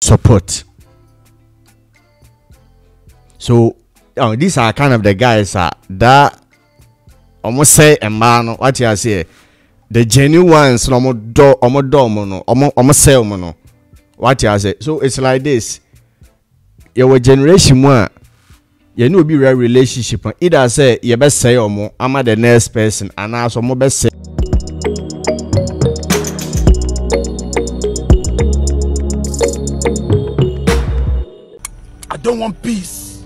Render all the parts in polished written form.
support. So these are kind of the guys that almost say a man. What you say? The genuine ones, almost say what you say. So it's like this. Your generation one, you know, be real relationship. Either say you best say or more. I'm the next person, and also more best say. I don't want peace.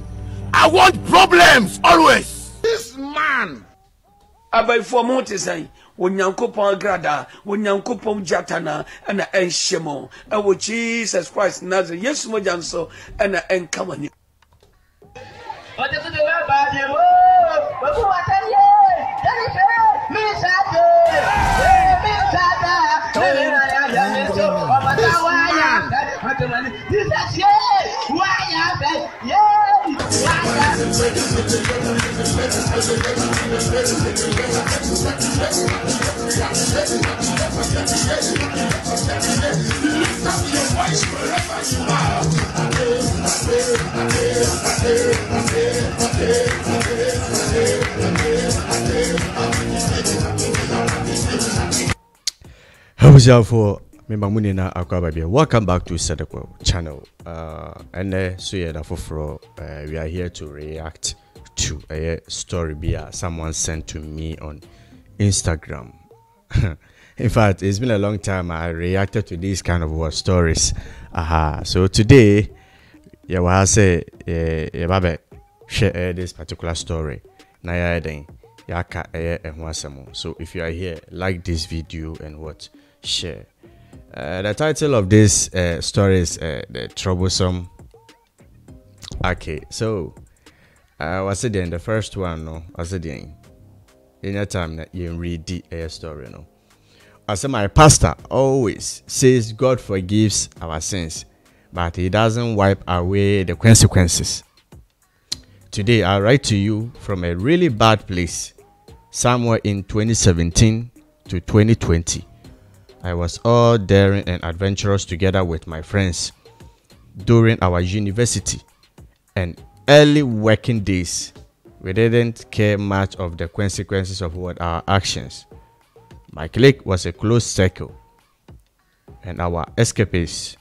I want problems always. This man. Abai for monte say, when Yankopon grada, when Yankopon jatana, and enshemo, and with Jesus Christ Nazareth, yes, Mojanso, and encounter. What is the body? But who are you? How's y'all for me na Ekow? Welcome back to Seth channel. And so yeah, we are here to react to a story someone sent to me on Instagram. In fact, it's been a long time I reacted to these kind of stories. So today, yeah, I say share this particular story. So if you are here, like this video and share. The title of this story is The Troublesome. Okay, so what's it then? The first one, no? What's it then? Any time that you read the story, no? I say my pastor always says God forgives our sins, but he doesn't wipe away the consequences. Today I write to you from a really bad place, somewhere in 2017 to 2020. I was all daring and adventurous together with my friends during our university and early working days. We didn't care much of the consequences of our actions. My clique was a close circle, and our escapades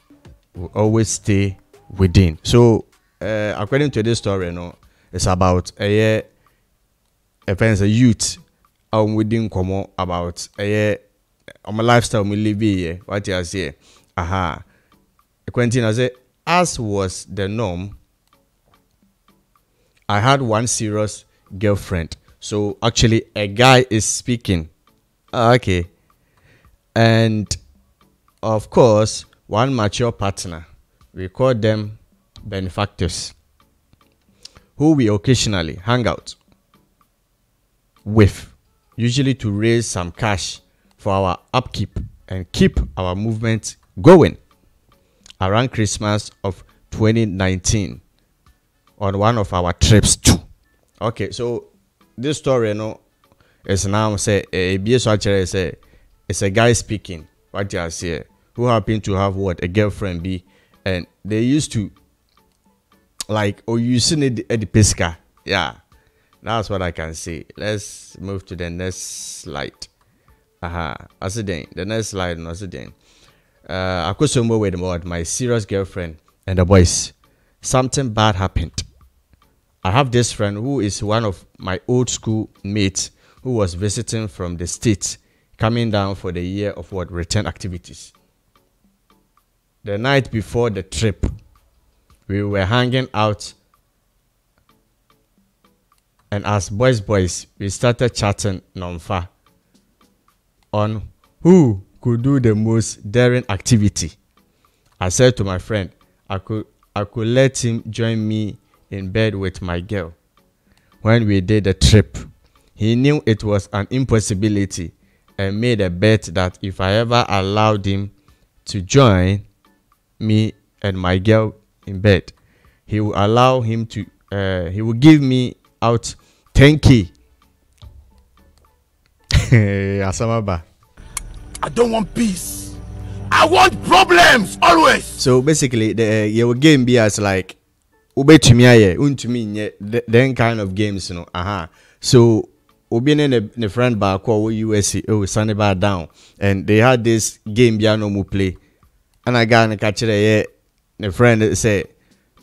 will always stay within. So, according to this story, it's about a youth within Komo about my lifestyle we live here. What you say? Quentin, I say, as was the norm, I had one serious girlfriend. So actually, a guy is speaking. Okay. And of course, one mature partner. We call them benefactors, who we occasionally hang out with, usually to raise some cash for our upkeep and keep our movement going. Around Christmas of 2019, on one of our trips too. Okay, so this story, is now say it's a guy speaking. What you say? Who happen to have a girlfriend be, and they used to you seen it at the pesca. Yeah, that's what I can say. Let's move to the next slide. The next slide, I could somewhere with about my serious girlfriend and the boys. Something bad happened. I have this friend who is one of my old school mates who was visiting from the States, coming down for the year of return activities. The night before the trip, we were hanging out, and as boys, we started chatting non-fa on who could do the most daring activity. I said to my friend, I could let him join me in bed with my girl. When we did the trip, he knew it was an impossibility and made a bet that if I ever allowed him to join me and my girl in bed, he will allow him to he will give me out 10K. I don't want peace. I want problems always. So basically, your game be as like ube to me aye, untumi then kind of games, you know. So obi ne friend back or USA Sunday bar down, and they had this game be no mu play, and I got catch it. The friend say,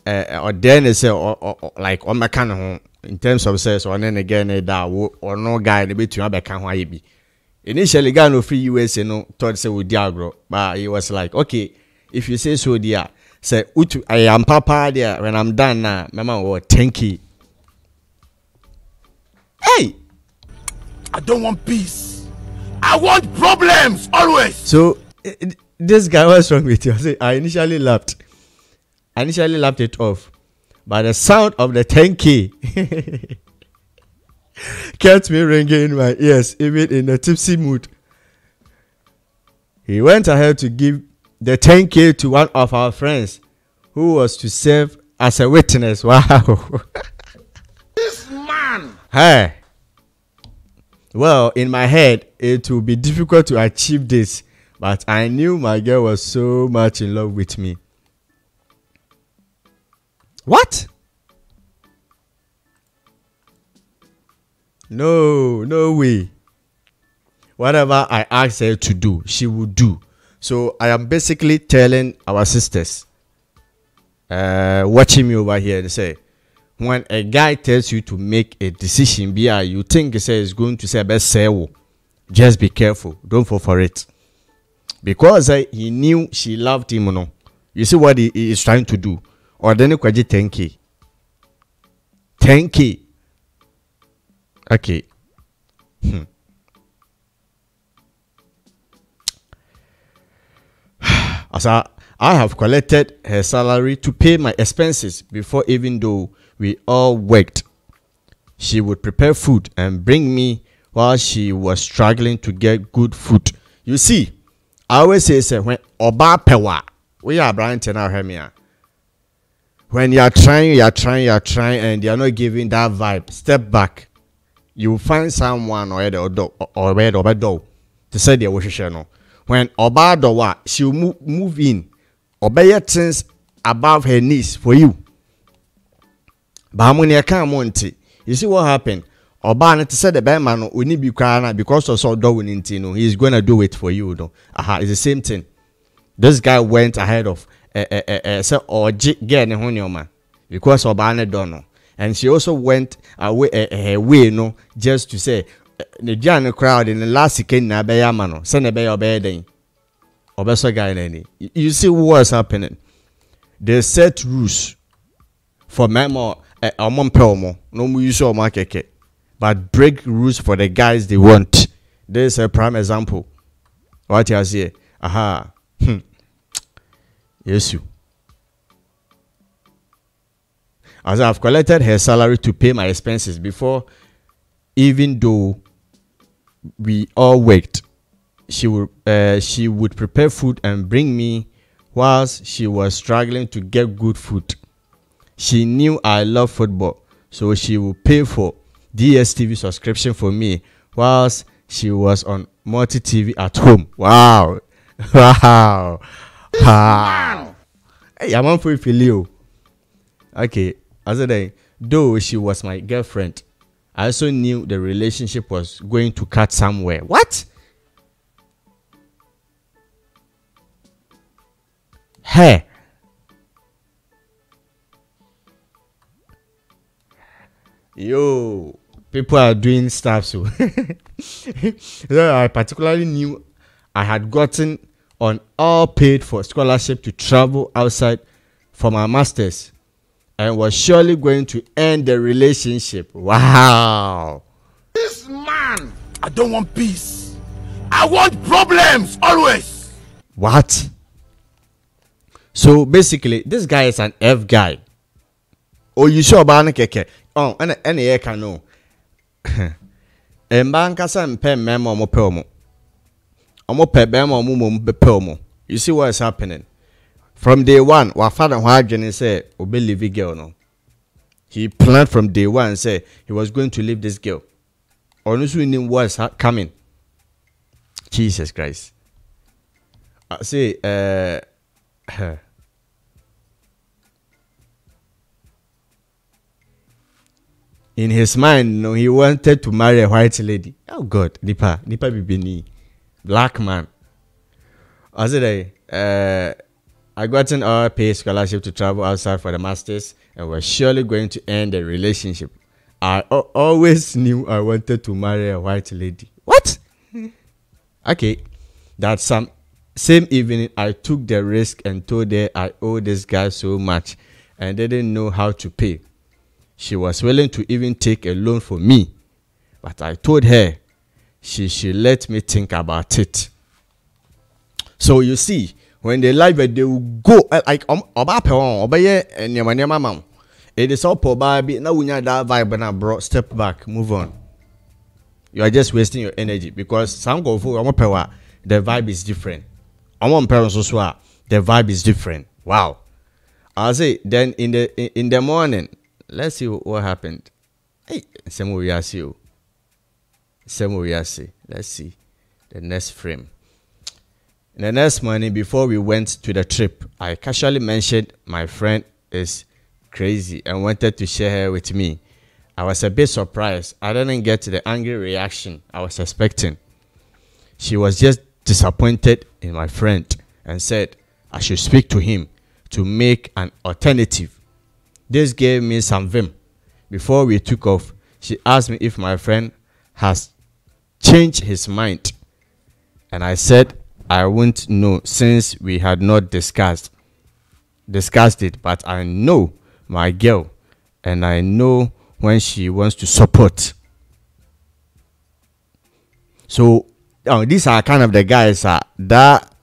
or then say like on my kind of in terms of says or then again that or no guy the bit to have a can be. Initially, guy no free USA no thought say with Diagro, but he was like, okay, if you say so, dear, say utu I am papa there when I'm done now, mama will thank you. Hey, I don't want peace. I want problems always. so this guy was wrong with you. I initially laughed. I initially laughed it off, but the sound of the 10K kept me ringing in my ears, even in a tipsy mood. He went ahead to give the 10K to one of our friends who was to serve as a witness. Wow. This man. Hey. Well, in my head, it would be difficult to achieve this, but I knew my girl was so much in love with me. What? No way. Whatever I asked her to do, she would do. So I am basically telling our sisters, watching me over here, they say, when a guy tells you to make a decision, you think he says going to say best say, just be careful. Don't fall for it. Because he knew she loved him, no. You see what he is trying to do. Or then you 10K. 10K. Okay. As I have collected her salary to pay my expenses before, even though we all worked. She would prepare food and bring me while she was struggling to get good food. You see, I always say when Oba Pewa, we are Brian Tenahemia. When you are trying, and you are not giving that vibe, step back. You will find someone or to say the wish. When Oba Dowa, she will move in, obey things above her knees for you. But you see what happened? Oba to say the bad man we need be crying because of so doing he's gonna do it for you. It's the same thing. This guy went ahead of say or get man because Oba don't. And she also went away her way, just to say the Jan crowd in the last second na be yamano, send a bay or bed. Obeso guy. You see what's happening? They set rules for memo no use market, but break rules for the guys they want. There's a prime example. What you say? Yes, you. As I've collected her salary to pay my expenses before, even though we all worked, she would prepare food and bring me whilst she was struggling to get good food. She knew I love football, so she would pay for DSTV subscription for me whilst she was on multi-TV at home. Wow. Wow. Wow. Hey, I'm on for you. Okay, as I say, though she was my girlfriend, I also knew the relationship was going to cut somewhere. What? Hey. Yo, people are doing stuff so. I particularly knew I had gotten on all paid for scholarship to travel outside for my masters and was surely going to end the relationship. Wow. This man. I don't want peace. I want problems always. What? So basically, this guy is an F guy. Oh, you sure about keke? Oh, and Ekow no. Embanka san pe memo mo pe omo. Omo pe be mo mo be pe omo. You see what is happening? From day one, our father Hagin said, "Obe leave girl no." He planned from day one and said he was going to leave this girl. Or no knew what is coming. Jesus Christ. See, in his mind, no, he wanted to marry a white lady. Oh God, Nipa Bibini, black man. I said, I gotten our pay scholarship to travel outside for the masters, and we're surely going to end the relationship. I always knew I wanted to marry a white lady. What? Okay, that same evening I took the risk and told her I owe this guy so much and didn't know how to pay. She was willing to even take a loan for me, but I told her she should let me think about it. So you see, when they live it, they will go like it is all probably now we need that vibe and bro. Step back, move on. You are just wasting your energy because some go for the vibe is different. The vibe is different. Wow. I'll say then in the morning, let's see what happened. Hey, let's see the next frame. In the next morning, before we went to the trip, I casually mentioned my friend is crazy and wanted to share her with me. I was a bit surprised. I didn't get the angry reaction I was expecting. She was just disappointed in my friend and said I should speak to him to make an alternative. This gave me some vim. Before we took off, she asked me if my friend has changed his mind. And I said I wouldn't know since we had not discussed it, but I know my girl and I know when she wants to support. So these are kind of the guys that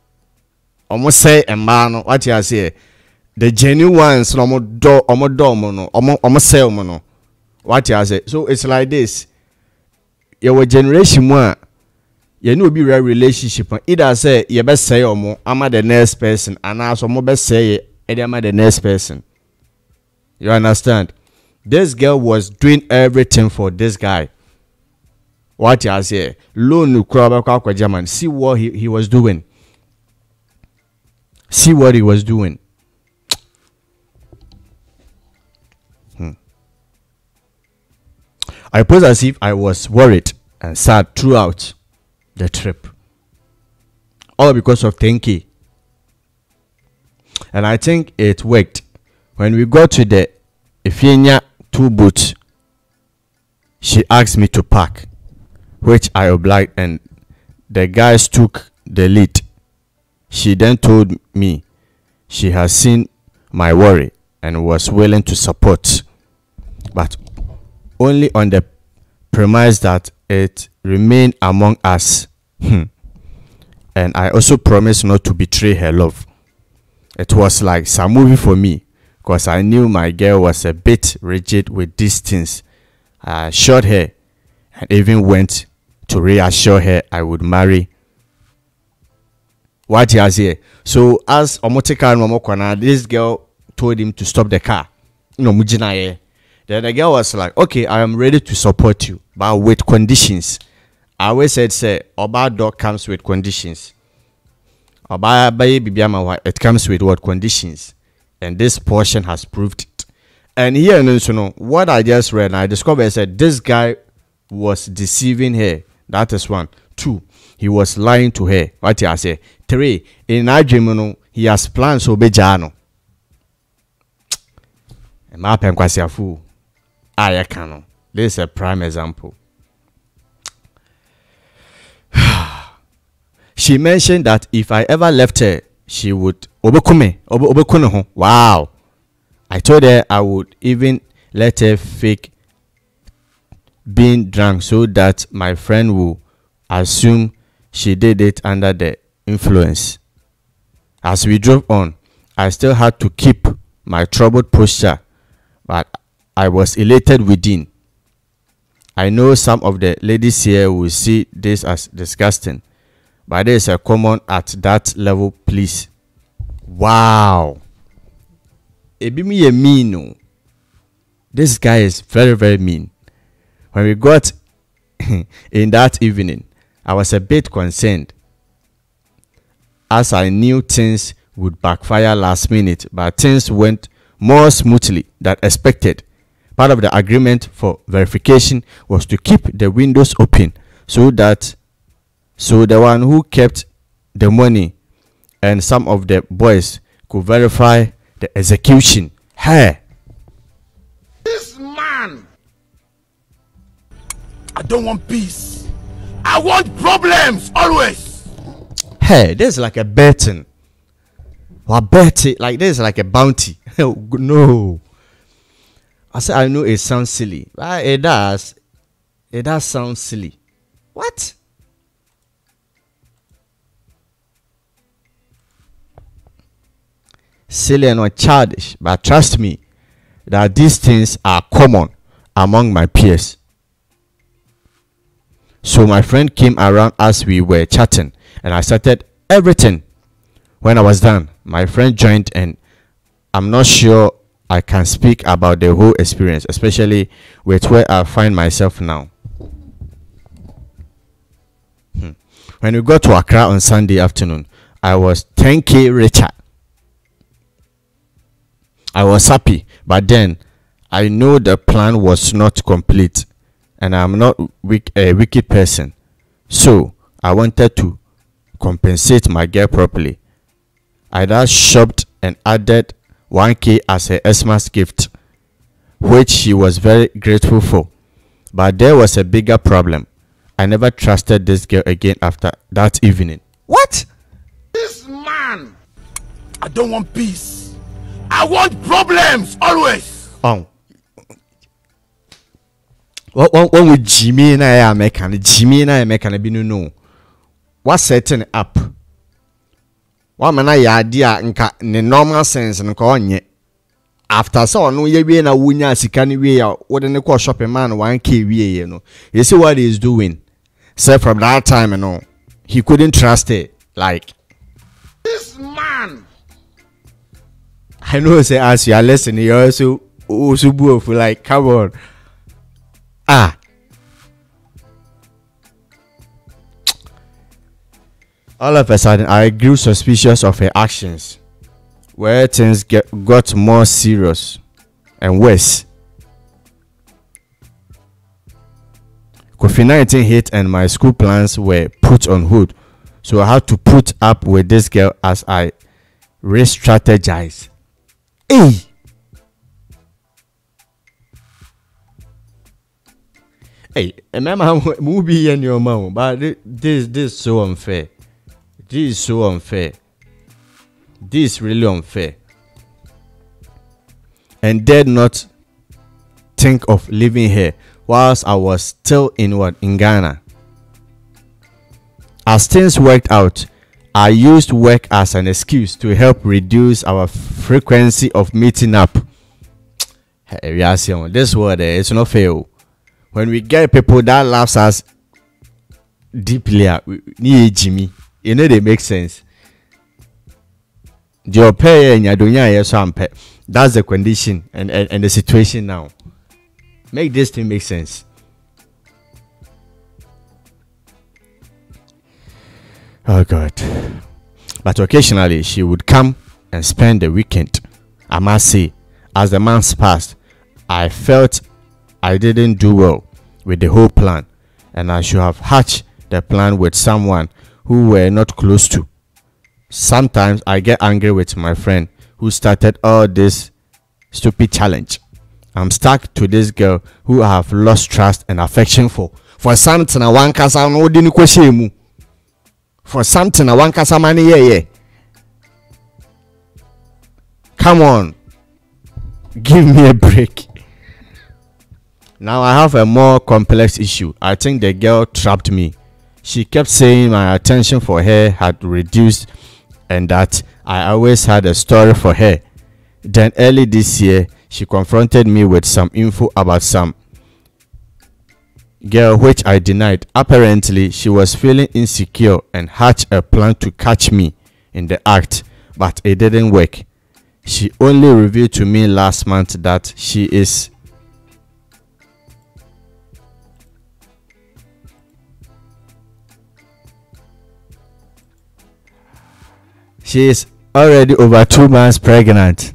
almost say a man, what you say, the genuine ones, almost say what you say. So it's like this. Your generation one, you know, be real relationship. Either say you best say I'm the next person, and also more best say I'm the next person. You understand? This girl was doing everything for this guy. What you say? Loan German. See what he was doing. See what he was doing. I posed as if I was worried and sad throughout the trip. All because of 10K. And I think it worked. When we got to the Ifenya 2 boats, she asked me to park, which I obliged, and the guys took the lead. She then told me she has seen my worry and was willing to support, but only on the premise that it remained among us. And I also promised not to betray her love. It was like some movie for me, because I knew my girl was a bit rigid with these things. I assured her and even went to reassure her I would marry. What he has here. So as Omotika, this girl told him to stop the car. Then the girl was like, okay, I am ready to support you, but with conditions. I always said, say, Oba dog comes with conditions. Oba baby, it comes with what conditions? And this portion has proved it. And here, what I just read, and I discovered, I said, this guy was deceiving her. That is 1. 2, he was lying to her. What I say? 3, in our dream, he has plans to be Jano. And my pen quasi a fool. I can. This is a prime example. She mentioned that if I ever left her, she would obekume. Wow. I told her I would even let her fake being drunk so that my friend will assume she did it under the influence. As we drove on, I still had to keep my troubled posture, but I was elated within. I know some of the ladies here will see this as disgusting, but there is a common at that level, please. Wow. Ebimi mean. This guy is very, very mean. When we got in that evening, I was a bit concerned. as I knew things would backfire last minute, but things went more smoothly than expected. Part of the agreement for verification was to keep the windows open so the one who kept the money and some of the boys could verify the execution. Hey, This man. I don't want peace. I want problems always. hey, this is like a betting. Or betting, like this is like a bounty. No. I said I know it sounds silly. But it does. It does sound silly. What? Silly and not childish, but trust me that these things are common among my peers. So my friend came around as we were chatting, and I started everything. When I was done, my friend joined, and I'm not sure I can speak about the whole experience, especially with where I find myself now. When we got to Accra on Sunday afternoon, I was 10k richer. I was happy, but then I know the plan was not complete, and I'm not a wicked person. So I wanted to compensate my girl properly. I just shopped and added 1k as her Xmas gift, which she was very grateful for. But there was a bigger problem. I never trusted this girl again after that evening. What? This man. I don't want peace. I want problems always. Oh. When we Jimmy and I are making be no. What setting up? One man I idea in normal sense and call ye. After so no ye be na wunya sika ni we ya wouldn't call shopping man 1k we you know. You see what he's doing? So from that time you know, he couldn't trust it. Like This man. I know say as you are listening, you also both like come on. Ah. All of a sudden I grew suspicious of her actions, where things got more serious and worse. COVID-19 hit and my school plans were put on hold, so I had to put up with this girl as I re-strategize. Hey! Hey, remember how movie in your mouth, but this is so unfair. This is so unfair. This is really unfair. And did not think of leaving here whilst I was still in Ghana. As things worked out, I used work as an excuse to help reduce our frequency of meeting up. This word it's not fair. When we get people that loves us deeply, we need Jimmy. You know they make sense. Your pay and your that's the condition and the situation now. Make this thing make sense. Oh God. But occasionally she would come and spend the weekend. I must say, as the months passed, I felt I didn't do well with the whole plan, and I should have hatched the plan with someone who were not close to. Sometimes I get angry with my friend who started all this stupid challenge. I'm stuck to this girl who I have lost trust and affection for something I want kasa no di ni kwese for something I want kasa mani yeah. Come on, give me a break. Now I have a more complex issue. I think the girl trapped me. She kept saying my attention for her had reduced and that I always had a story for her. Then early this year, she confronted me with some info about some girl which I denied. Apparently, she was feeling insecure and hatched a plan to catch me in the act, but it didn't work. She only revealed to me last month that she is She is already over 2 months pregnant,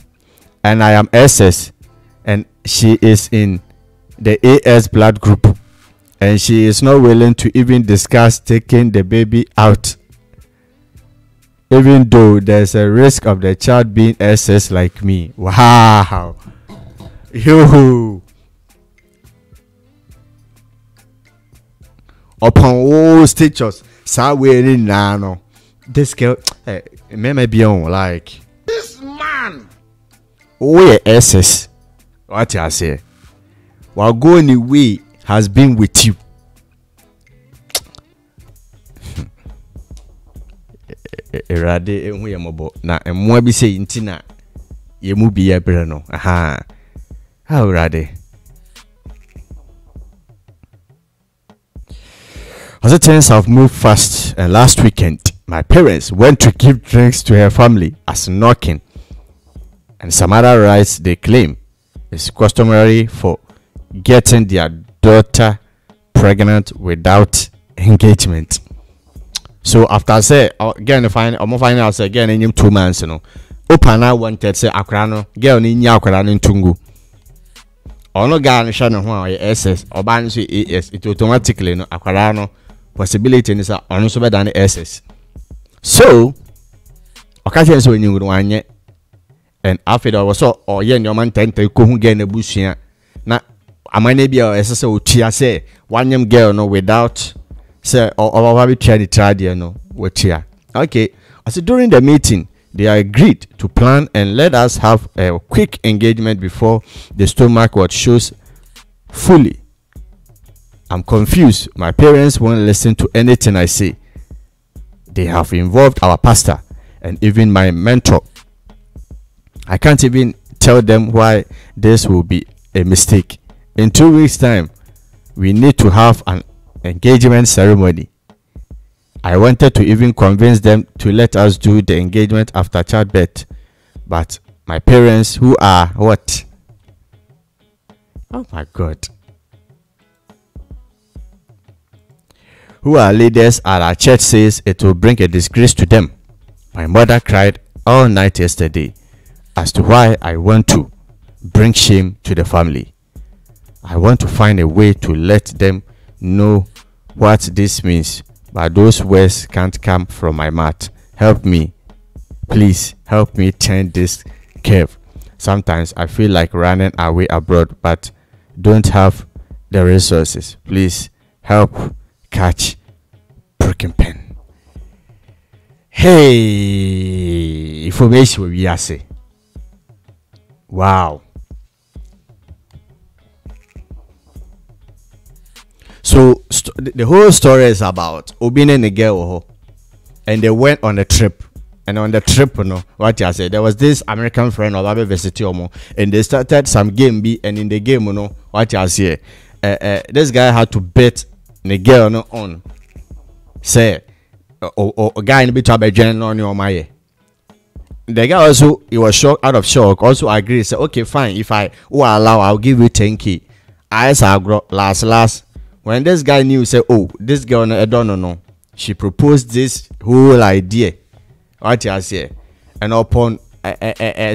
and I am SS, and she is in the AS blood group, and she is not willing to even discuss taking the baby out, even though there's a risk of the child being SS like me. Wow. Yo. Upon all stitches, somewhere in Nano. This girl, maybe on like This man. oh yeah, SS. What I say? While going away has been with you. Erade ehu ye mobo na emwa bi say ntina ye mu bi ye bre no. Aha. How erade. As it turns out, moved fast, and last weekend my parents went to give drinks to her family as knocking, and some other rights they claim is customary for getting their daughter pregnant without engagement. So after I say again, I'm find out say again in 2 months, you know, Opana wanted say akrano girl ni nya akrano ntungu. Ono ga no hwe no ho a SS oba no so AS, it automatically no akrano possibility is ono so be than SS. So occasion so nyingu no anye, and after that was so or ye nyoman tenta ko hu girl na busua na amane bia SS otua say wanyem girl no without say or be try the trade no wetia. Okay, I said during the meeting they agreed to plan and let us have a quick engagement before the stomach what shows fully. I'm confused. My parents won't listen to anything I say. They have involved our pastor and even my mentor. I can't even tell them why this will be a mistake. In 2 weeks' time, we need to have an engagement ceremony. I wanted to even convince them to let us do the engagement after childbirth, but my parents, who are what? Oh my God. Who are leaders at our church, says it will bring a disgrace to them. My mother cried all night yesterday as to why I want to bring shame to the family. I want to find a way to let them know what this means, but those words can't come from my mouth. Help me. Please help me turn this curve. Sometimes I feel like running away abroad, but don't have the resources. Please help catch broken pen. Hey, information we are say. Wow. So the whole story is about Obin and the girl, and they went on a trip. And on the trip, you know, what I said, there was this American friend of Abe Visit and they started some game B, and in the game, you know, what I say, this guy had to bet the girl no on. Say, a guy in the bit of a general on your my. The guy also, he was shocked, out of shock, also agreed, say, okay, fine, if I allow, I'll give you 10K. I said, last. When this guy knew, say, oh, this girl, I don't know, she proposed this whole idea. What I say, and upon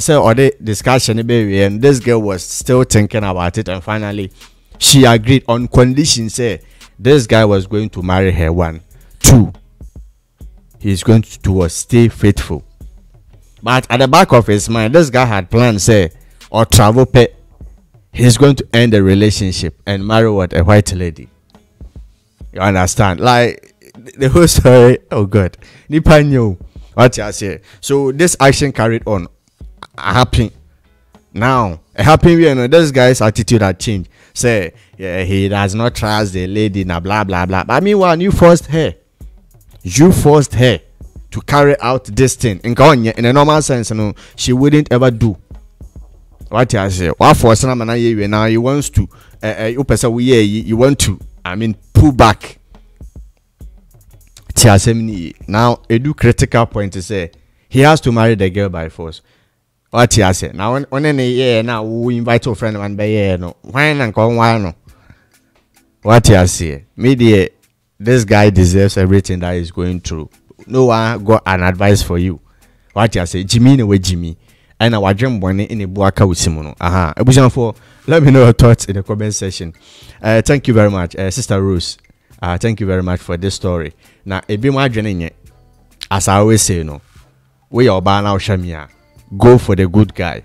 so all the discussion, baby, and this girl was still thinking about it, and finally, she agreed on condition, say, this guy was going to marry her. 1, 2, he's going to stay faithful. But at the back of his mind, this guy had planned, say, or travel pay, he's going to end the relationship and marry what, a white lady. You understand? Like the whole story. Oh God, Nipa knew what I say. So this action carried on, happening. Now, happening, you know, this guy's attitude had changed. Say, yeah, he does not trust the lady, na blah blah blah. But meanwhile, you forced her. You forced her to carry out this thing. In a normal sense, you know, she wouldn't ever do. What I say? What for? Now you want to, you want to. I mean, pull back. Now, a do critical point to say he has to marry the girl by force. What I say? Now, when any year now we invite a friend and by no, why and come why no? What I say? Maybe this guy deserves everything that he's going through. No one got an advice for you. What you say, Jimmy no way Jimmy. And I dream one in a buaka with Simono. Aha. For let me know your thoughts in the comment section. Thank you very much, Sister Rose. Thank you very much for this story. Now, it be my journey. As I always say, no, we are ban out Shamia. Go for the good guy.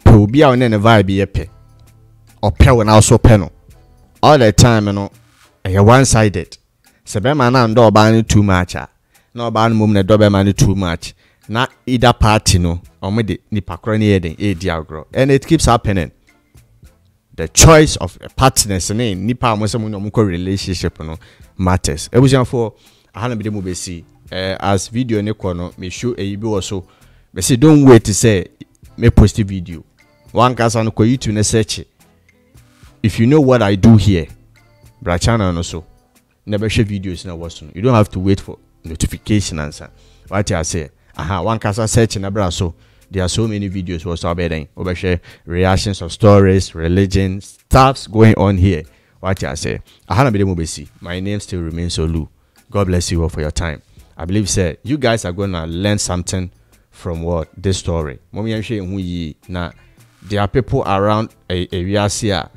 Pe be on any vibe be a pe. Or pe when also penal. All the time, you know, you're one-sided. Sebema na ndo ban too much. No ban mum na dobe man too much. Na either party no or me de nipa kroni eden e diagro. And it keeps happening. The choice of a partners and nipa amosamu no mko relationship no matters. Ebusian for ahana bide mu besi as video ne kono me show e bi so be say don't wait to say me post a video. One kasa no ko YouTube na search. If you know what I do here, bra channel no so never share videos na was. You don't have to wait for notification answer. What I say, one kasa search na bra so there are so many videos was about over share reactions of stories, religion, stuffs going on here. What I say, my name still remains Olu. God bless you all for your time. I believe, sir, you guys are gonna learn something from what this story. Now, there are people around a Riasia.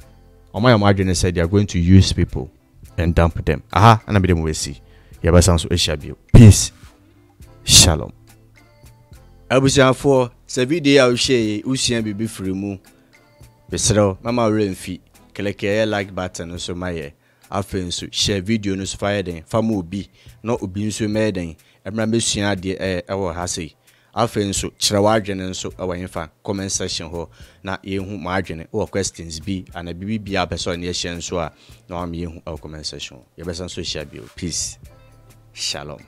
Or my imagine said they are going to use people and dump them. And I believe we see. Peace. Shalom. Abusian for se video share usian bibi free mu. Besro mama remfi click like button so my afen so share video no so fire den fama obi no obi nso meden emra mesuan de ewo ha sei afen so kire wadwene nso ewo yenfa comment section ho na yehu maadwene or questions bi ana bibi bia person ne share nso a na am yehu comment section ye besan so share bio. Peace. Shalom.